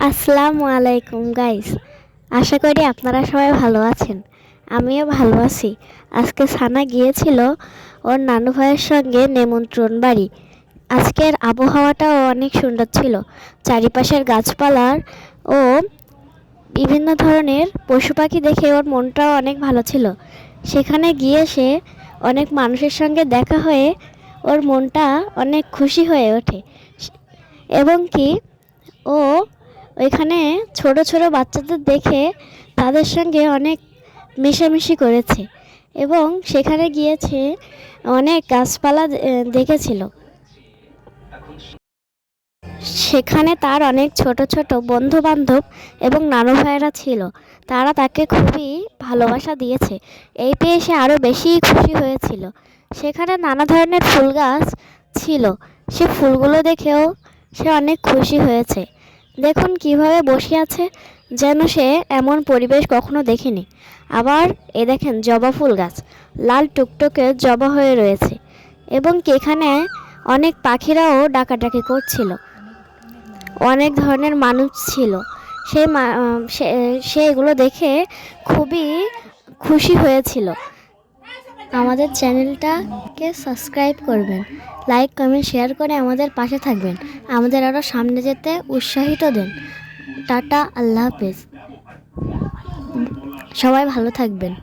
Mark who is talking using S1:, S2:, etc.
S1: আসসালামু আলাইকুম গাইস। আশা করি আপনারা সবাই ভালো আছেন। আমিও ভালো আছি। আজকে সানা গিয়েছিল ওর নানু ভাইয়ের সঙ্গে নেমন্ত্রণ বাড়ি। আজকের আবহাওয়াটাও অনেক সুন্দর ছিল। চারিপাশের গাছপালার ও বিভিন্ন ধরনের পশু পাখি দেখে ওর মনটাও অনেক ভালো ছিল। সেখানে গিয়ে সে অনেক মানুষের সঙ্গে দেখা হয়ে ওর মনটা অনেক খুশি হয়ে ওঠে এবং কি ও ওইখানে ছোট ছোট বাচ্চাদের দেখে তাদের সঙ্গে অনেক মেশামেশি করেছে এবং সেখানে গিয়েছে অনেক গাছপালা দেখেছিল। সেখানে তার অনেক ছোট ছোট বন্ধু বান্ধব এবং নানু ভাইয়েরা ছিল। তারা তাকে খুবই ভালোবাসা দিয়েছে। এই পেয়ে সে আরও বেশি খুশি হয়েছিল। সেখানে নানা ধরনের ফুল গাছ ছিল। সে ফুলগুলো দেখেও সে অনেক খুশি হয়েছে। দেখুন কিভাবে বসে আছে, যেন সে এমন পরিবেশ কখনো দেখেনি। আবার এ দেখেন জবা ফুল গাছ লাল টুকটুকে জবা হয়ে রয়েছে এবং এখানে অনেক পাখিরাও ডাকাডাকি করছিল। অনেক ধরনের মানুষ ছিল। সে এগুলো দেখে খুবই খুশি হয়েছিল। আমাদের চ্যানেলটাকে সাবস্ক্রাইব করবেন, লাইক কমেন্ট শেয়ার করে আমাদের পাশে থাকবেন। আমাদের আরও সামনে যেতে উৎসাহিত দেন। টাটা, আল্লাহ হাফেজ। সবাই ভালো থাকবেন।